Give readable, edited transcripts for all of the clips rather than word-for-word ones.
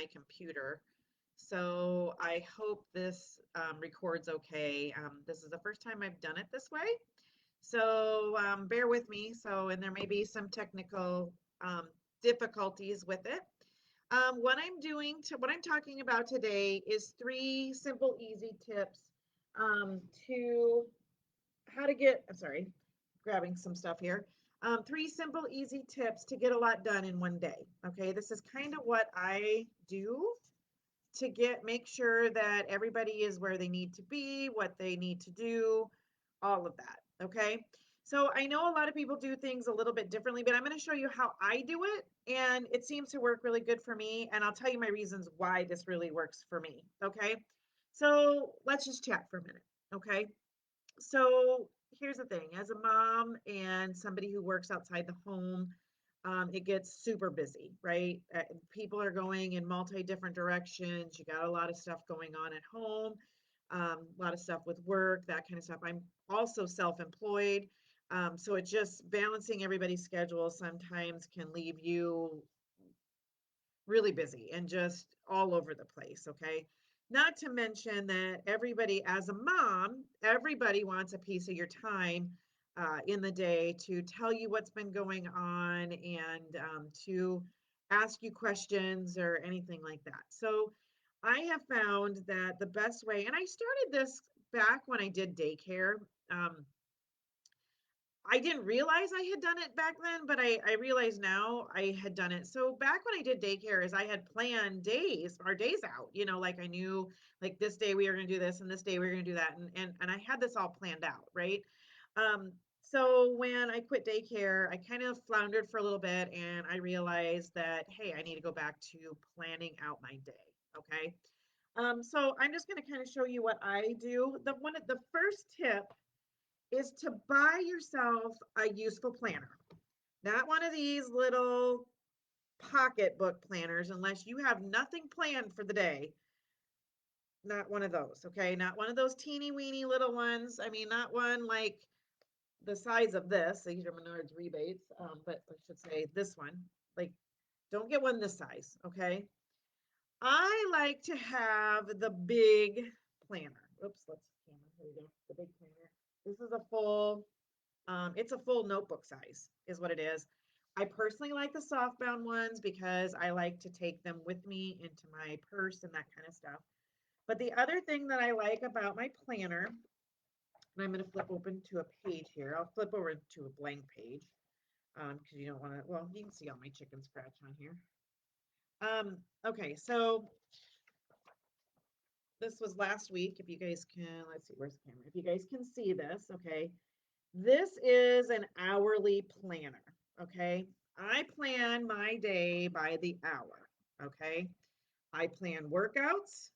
my computer. So I hope this records okay. This is the first time I've done it this way. So bear with me. So, and there may be some technical difficulties with it. What I'm talking about today is three simple, easy tips to how to get, I'm sorry, grabbing some stuff here. Three simple, easy tips to get a lot done in one day. Okay, this is kind of what I do to make sure that everybody is where they need to be, what they need to do, all of that. Okay. So I know a lot of people do things a little bit differently, but I'm going to show you how I do it. And it seems to work really good for me. And I'll tell you my reasons why this really works for me. Okay. So let's just chat for a minute. Okay. So here's the thing, as a mom and somebody who works outside the home, it gets super busy, right? People are going in multi different directions. You got a lot of stuff going on at home, a lot of stuff with work, that kind of stuff. I'm also self-employed. So it's just balancing everybody's schedule sometimes can leave you really busy and just all over the place. Okay. Not to mention that everybody, as a mom, everybody wants a piece of your time in the day to tell you what's been going on and to ask you questions or anything like that. So I have found that the best way, and I started this back when I did daycare. Um, I didn't realize I had done it back then, but I realize now I had done it. So back when I did daycare is I had planned days, our days out, like I knew like this day we were going to do this and this day we were going to do that. And I had this all planned out. Right. So when I quit daycare, I kind of floundered for a little bit and I realized that, hey, I need to go back to planning out my day. Okay. So I'm just going to kind of show you what I do. The first tip is to buy yourself a useful planner. Not one of these little pocketbook planners, unless you have nothing planned for the day. Not one of those, okay? Not one of those teeny weeny little ones. I mean, not one like the size of this. These are Menards rebates, but I should say this one. Like, don't get one this size, okay? I like to have the big planner. Oops, let's camera. Here we go. The big planner. This is a full it's a full notebook size, is what it is. I personally like the softbound ones because I like to take them with me into my purse and that kind of stuff. But the other thing that I like about my planner, and I'm going to flip open to a page here. I'll flip over to a blank page because you don't want to, well, you can see all my chicken scratch on here. Okay, so this was last week. If you guys can, let's see, where's the camera? If you guys can see this, okay. This is an hourly planner, okay? I plan my day by the hour, okay? I plan workouts,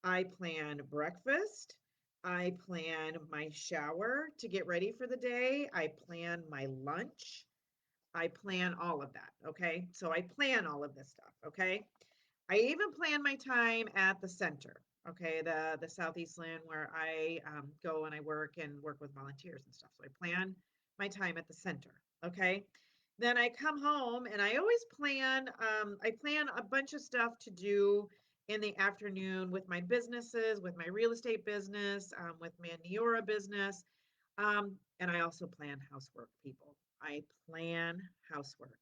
I plan breakfast, I plan my shower to get ready for the day, I plan my lunch, I plan all of that, okay? So I plan all of this stuff, okay? I even plan my time at the center, okay, the Southeast Lynn where I go and I work with volunteers and stuff. So I plan my time at the center, okay. Then I come home and I always plan. I plan a bunch of stuff to do in the afternoon with my businesses, with my real estate business, with my Neora business, and I also plan housework. People, I plan housework.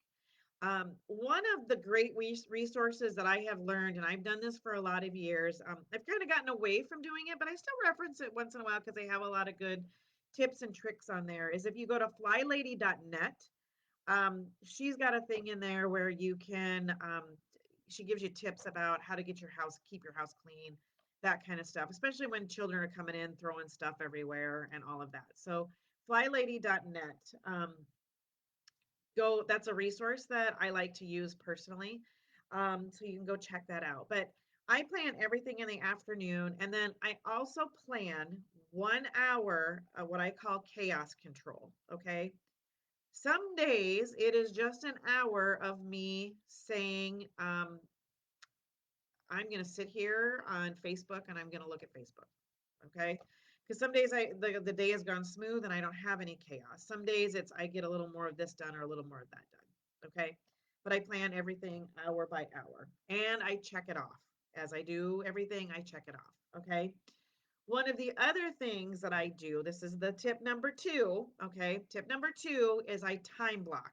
One of the great resources that I have learned, and I've done this for a lot of years, I've kind of gotten away from doing it, but I still reference it once in a while because they have a lot of good tips and tricks on there, is if you go to flylady.net, she's got a thing in there where you can, she gives you tips about how to get your house, keep your house clean, that kind of stuff, especially when children are coming in, throwing stuff everywhere and all of that. So flylady.net. That's a resource that I like to use personally. So you can go check that out. But I plan everything in the afternoon. And then I also plan 1 hour of what I call chaos control. Okay. Some days it is just an hour of me saying, I'm going to sit here on Facebook and I'm going to look at Facebook. Okay. Because some days the day has gone smooth and I don't have any chaos. Some days I get a little more of this done or a little more of that done. Okay. but I plan everything hour by hour and I check it off. As I do everything, I check it off. Okay. One of the other things that I do, this is the tip number two. Okay. Tip number two is I time block.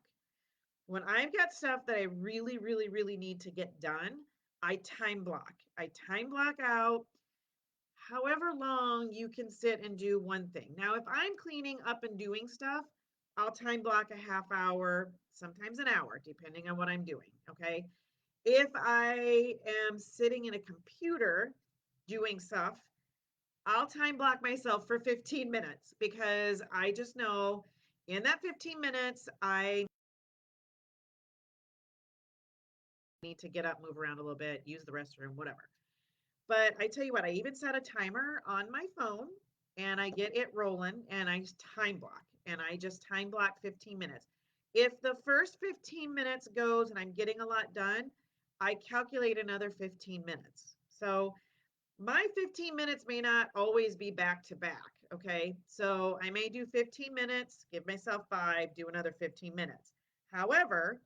When I've got stuff that I really, really, really need to get done, I time block. I time block out however long you can sit and do one thing. Now, if I'm cleaning up and doing stuff, I'll time block a half hour, sometimes an hour, depending on what I'm doing. Okay. If I am sitting in a computer doing stuff, I'll time block myself for 15 minutes because I just know in that 15 minutes, I need to get up, move around a little bit, use the restroom, whatever. But I tell you what, I even set a timer on my phone and I get it rolling and I time block and I just time block 15 minutes. If the first 15 minutes goes and I'm getting a lot done, I calculate another 15 minutes. So my 15 minutes may not always be back to back. Okay. So I may do 15 minutes, give myself 5, do another 15 minutes. However,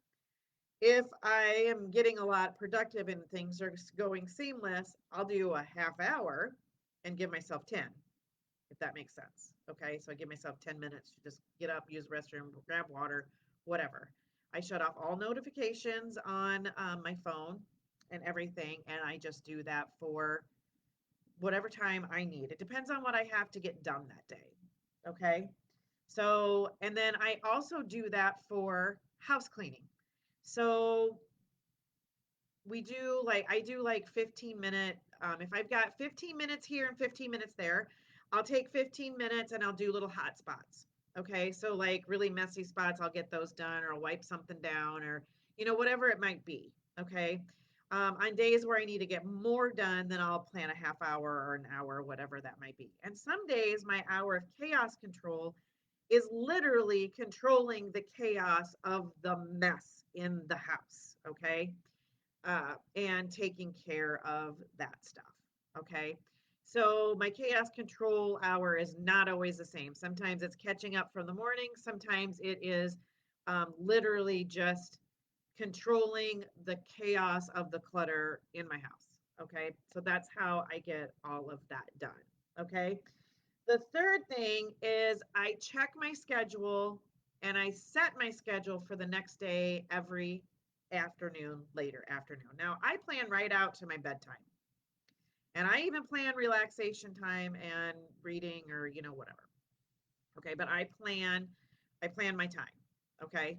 if I am getting a lot productive and things are going seamless, I'll do a half hour and give myself 10, if that makes sense. Okay, so I give myself 10 minutes to just get up, use the restroom, grab water, whatever. I shut off all notifications on my phone and everything, and I just do that for whatever time I need. It depends on what I have to get done that day. Okay, so, and then I also do that for house cleaning. So I do like 15-minute, if I've got 15 minutes here and 15 minutes there, I'll take 15 minutes and I'll do little hot spots. Okay. So like really messy spots, I'll get those done or I'll wipe something down or, whatever it might be. Okay. On days where I need to get more done, then I'll plan a half hour or an hour, whatever that might be. And some days my hour of chaos control is literally controlling the chaos of the mess in the house. Okay. And taking care of that stuff. Okay. So my chaos control hour is not always the same. Sometimes it's catching up from the morning. Sometimes it is literally just controlling the chaos of the clutter in my house. Okay. So that's how I get all of that done. Okay. The third thing is I check my schedule and I set my schedule for the next day every afternoon, later afternoon. Now I plan right out to my bedtime. And I even plan relaxation time and reading or whatever. Okay, but I plan my time. Okay.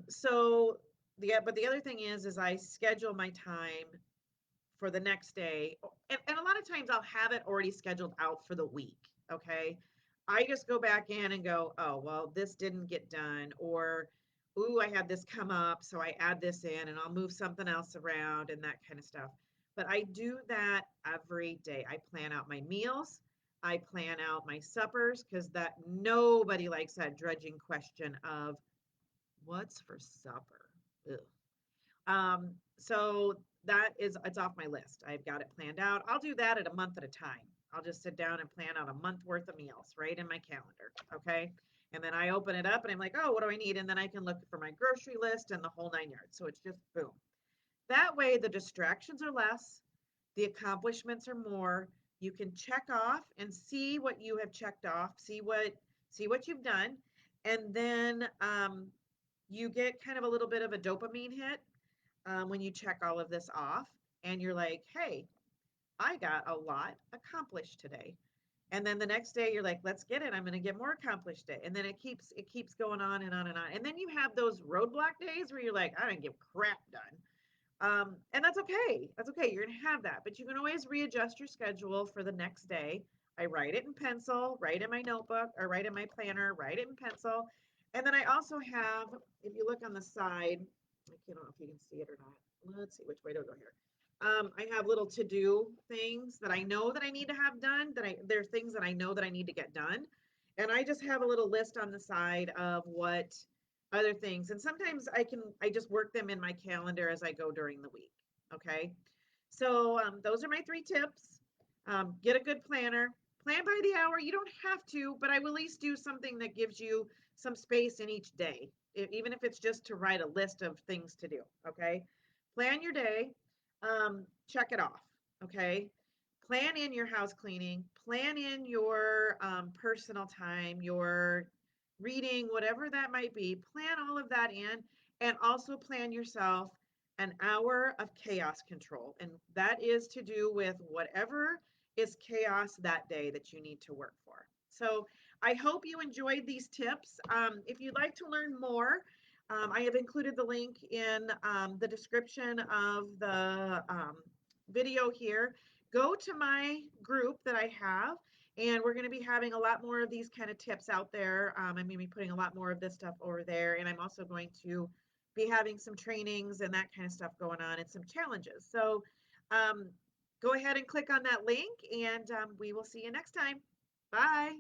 So the other thing is I schedule my time for the next day. And a lot of times I'll have it already scheduled out for the week. Okay. I just go back in and go, oh, well, this didn't get done. Or, ooh, I had this come up. So I add this in and I'll move something else around and that kind of stuff. But I do that every day. I plan out my meals. I plan out my suppers because that nobody likes that drudging question of what's for supper. Ugh. So that is, it's off my list. I've got it planned out. I'll do that at a month at a time. I'll just sit down and plan out a month worth of meals right in my calendar. Okay. And then I open it up and I'm like, oh, what do I need? And then I can look for my grocery list and the whole 9 yards. So it's just boom. That way the distractions are less, the accomplishments are more. You can check off and see what you have checked off, see what you've done. And then you get kind of a little bit of a dopamine hit when you check all of this off and you're like, hey, I got a lot accomplished today. And then the next day you're like, let's get it. I'm going to get more accomplished it. And then it keeps going on and on and on. And then you have those roadblock days where you're like, I didn't get crap done. And that's okay. That's okay. You're going to have that, but you can always readjust your schedule for the next day. I write it in pencil, write in my notebook, or write in my planner, write it in pencil. And then I also have, if you look on the side, I don't know if you can see it or not. Let's see which way to go here. I have little to-do things that I know that I need to have done, there are things that I know that I need to get done. And I just have a little list on the side of what other things. And sometimes I just work them in my calendar as I go during the week. Okay. So those are my 3 tips. Get a good planner, plan by the hour. You don't have to, but I will at least do something that gives you some space in each day. even if it's just to write a list of things to do. Okay. Plan your day, check it off. Okay. Plan in your house cleaning, plan in your personal time, your reading, whatever that might be. Plan all of that in, and also plan yourself an hour of chaos control. And that is to do with whatever is chaos that day that you need to work for. So I hope you enjoyed these tips. If you'd like to learn more, I have included the link in the description of the video here. Go to my group that I have, and we're going to be having a lot more of these kind of tips out there. I'm going to be putting a lot more of this stuff over there, and I'm also going to be having some trainings and that kind of stuff going on and some challenges. So go ahead and click on that link, and we will see you next time. Bye.